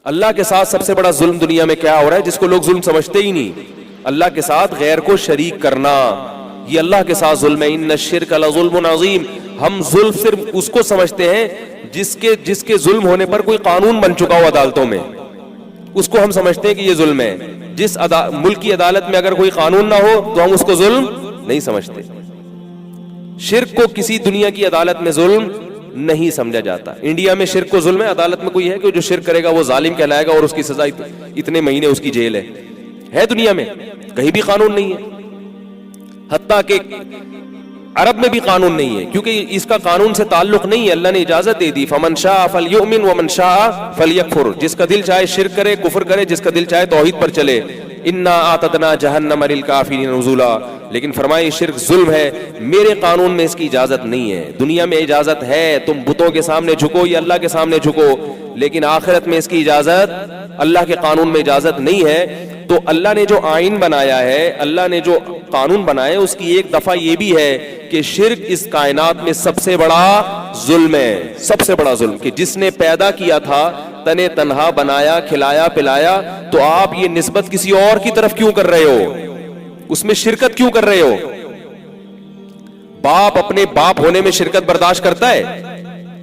اللہ کے ساتھ سب سے بڑا ظلم دنیا میں کیا ہو رہا ہے جس کو لوگ ظلم سمجھتے ہی نہیں؟ اللہ کے ساتھ غیر کو شریک کرنا، یہ اللہ کے ساتھ ظلم ہے۔ ان الشرک لظلم عظیم، ہم ظلم صرف اس کو سمجھتے ہیں جس کے ظلم ہونے پر کوئی قانون بن چکا ہو عدالتوں میں، اس کو ہم سمجھتے ہیں کہ یہ ظلم ہے۔ جس ملک کی عدالت میں اگر کوئی قانون نہ ہو تو ہم اس کو ظلم نہیں سمجھتے۔ شرک کو کسی دنیا کی عدالت میں ظلم نہیں سمجھا جاتا۔ انڈیا میں شرک کو ظلم ہے، عدالت میں کوئی ہے کہ جو شرک کرے گا وہ ظالم کہلائے گا اور اس کی سزا اتنے مہینے اس کی جیل ہے دنیا میں؟ کہیں بھی قانون نہیں ہے، حتیٰ کہ عرب میں بھی قانون نہیں ہے، کیونکہ اس کا قانون سے تعلق نہیں ہے، اللہ نے اجازت دے دی فمن شاء فلیؤمن ومن شاء فلیکفر، جس کا دل چاہے شرک کرے کفر کرے، جس کا دل چاہے توحید پر چلے۔ انا اعتدنا جہنم للکافرین نزلا، لیکن فرمائے شرک ظلم ہے، میرے قانون میں اس کی اجازت نہیں ہے۔ دنیا میں اجازت ہے، تم بتوں کے سامنے جھکو یا اللہ کے سامنے جھکو، لیکن آخرت میں اس کی اجازت اللہ کے قانون میں اجازت نہیں ہے۔ تو اللہ نے جو آئین بنایا ہے، اللہ نے جو قانون بنایا ہے، اس کی ایک دفعہ یہ بھی ہے کہ شرک اس کائنات میں سب سے بڑا ظلم ہے، سب سے بڑا ظلم، کہ جس نے پیدا کیا تھا، تنے تنہا بنایا، کھلایا پلایا، تو آپ یہ نسبت کسی اور کی طرف کیوں کر رہے ہو؟ اس میں شرکت کیوں کر رہے ہو؟ باپ اپنے باپ ہونے میں شرکت برداشت کرتا ہے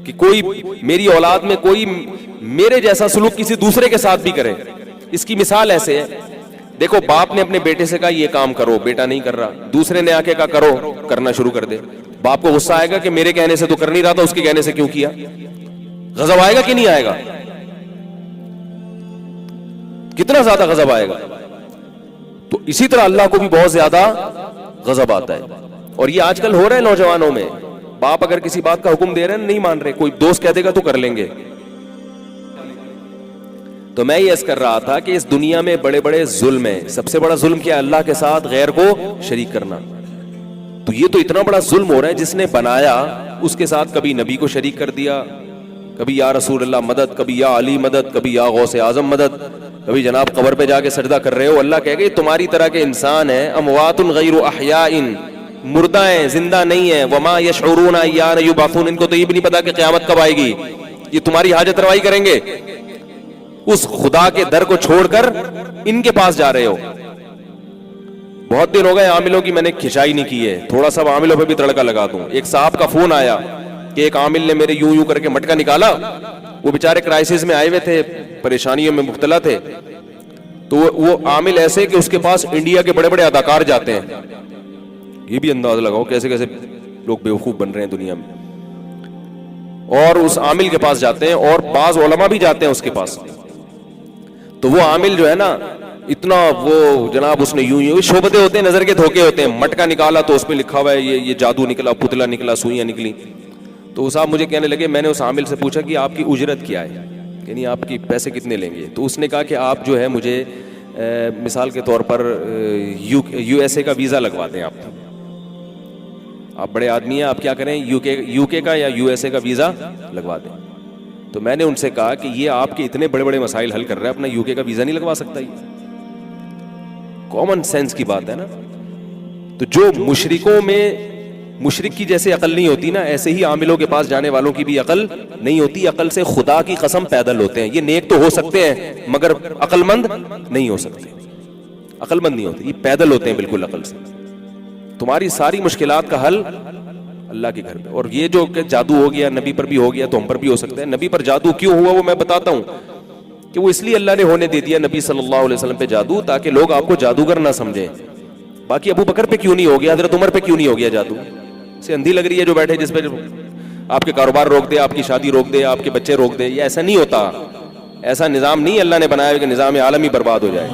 کہ کوئی میری اولاد میں کوئی میرے جیسا سلوک کسی دوسرے کے ساتھ بھی کرے؟ اس کی مثال ایسے ہے، دیکھو باپ نے اپنے بیٹے سے کہا یہ کام کرو، بیٹا نہیں کر رہا، دوسرے نے آ کے کہا کرو، کرنا شروع کر دے، باپ کو غصہ آئے گا کہ میرے کہنے سے تو کر نہیں رہا تھا، اس کے کہنے سے کیوں کیا؟ غضب آئے گا کہ نہیں آئے گا؟ کتنا زیادہ غضب آئے گا؟ تو اسی طرح اللہ کو بھی بہت زیادہ غضب آتا ہے، اور یہ آج کل ہو رہا ہے نوجوانوں میں۔ باپ اگر کسی بات کا حکم دے رہے ہیں نہیں مان رہے، کوئی دوست کہہ دے گا تو کر لیں گے۔ تو میں یہ عرض کر رہا تھا کہ اس دنیا میں بڑے بڑے ظلم ہیں، سب سے بڑا ظلم کیا ہے؟ اللہ کے ساتھ غیر کو شریک کرنا۔ تو یہ تو اتنا بڑا ظلم ہو رہا ہے، جس نے بنایا اس کے ساتھ کبھی نبی کو شریک کر دیا، کبھی یا رسول اللہ مدد، کبھی یا علی مدد، کبھی یا غوث اعظم مدد، کبھی جناب قبر پہ جا کے سجدہ کر رہے ہو۔ اللہ کہے گا یہ تمہاری طرح کے انسان ہیں، اموات غیر احیاء، مردہ ہیں، زندہ نہیں ہیں، وما یشعرون ایان یبعثون، ان کو تو یہ بھی نہیں پتا کہ قیامت کب آئے گی، یہ تمہاری حاجت روائی کریں گے۔ اس خدا کے در کو چھوڑ کر ان کے پاس جا رہے ہو۔ بہت دن ہو گئے عاملوں کی میں نے کھچائی نہیں کی ہے، تھوڑا سا عاملوں پہ بھی تڑکا لگا دوں۔ ایک صاحب کا فون آیا کہ ایک عامل نے میرے یوں کر کے مٹکا نکالا، وہ بیچارے کرائسس میں آئے ہوئے تھے، پریشانیوں میں مبتلا تھے، تو وہ عامل ایسے کہ اس کے پاس انڈیا کے بڑے بڑے اداکار جاتے ہیں۔ یہ بھی انداز لگاؤ کیسے کیسے لوگ بیوقوف بن رہے ہیں دنیا میں، اور اس عامل کے پاس جاتے ہیں، اور بعض علماء بھی جاتے ہیں اس کے پاس۔ تو وہ عامل جو ہے نا اتنا وہ جناب اس نے یوں شعبتیں ہوتے ہیں، نظر کے دھوکے ہوتے ہیں، مٹکا نکالا تو اس پہ لکھا ہوا ہے یہ جادو نکلا، پتلا نکلا، سوئیاں نکلی۔ تو صاحب مجھے کہنے لگے، میں نے اس عامل سے پوچھا کہ آپ کی اجرت کیا ہے، یعنی آپ کی پیسے کتنے لیں گے؟ تو اس نے کہا کہ آپ جو ہے مجھے مثال کے طور پر یو ایس اے کا ویزا لگوا دیں، آپ بڑے آدمی ہیں، آپ کیا کریں، یو کے کا یا یو ایس اے کا ویزا لگوا دیں۔ تو میں نے ان سے کہا کہ یہ آپ کے اتنے بڑے بڑے مسائل حل کر رہا ہے، اپنا یو کے کا ویزا نہیں لگوا سکتا؟ یہ کامن سینس کی بات ہے نا۔ تو جو مشرکوں میں مشرک کی جیسے عقل نہیں ہوتی نا، ایسے ہی عاملوں کے پاس جانے والوں کی بھی عقل نہیں ہوتی۔ عقل سے خدا کی قسم پیدل ہوتے ہیں، یہ نیک تو ہو سکتے ہیں مگر عقل مند نہیں ہو سکتے، عقل مند نہیں ہوتے، یہ پیدل ہوتے ہیں بالکل عقل سے۔ تمہاری ساری مشکلات کا حل اللہ کے گھر پہ۔ اور یہ جو کہ جادو ہو گیا نبی پر بھی ہو گیا تو ہم پر بھی ہو سکتا ہے۔ نبی پر جادو کیوں ہوا وہ میں بتاتا ہوں، کہ وہ اس لیے اللہ نے ہونے دے دیا نبی صلی اللہ علیہ وسلم پہ جادو، تاکہ لوگ آپ کو جادوگر نہ سمجھیں۔ باقی ابو بکر پہ کیوں نہیں ہو گیا، حضرت عمر پہ کیوں نہیں ہو گیا جادو؟ اسے اندھی لگ رہی ہے جو بیٹھے، جس پہ آپ کے کاروبار روک دے، آپ کی شادی روک دے، آپ کے بچے روک دے، یہ ایسا نہیں ہوتا، ایسا نظام نہیں اللہ نے بنایا کہ نظام عالمی برباد ہو جائے۔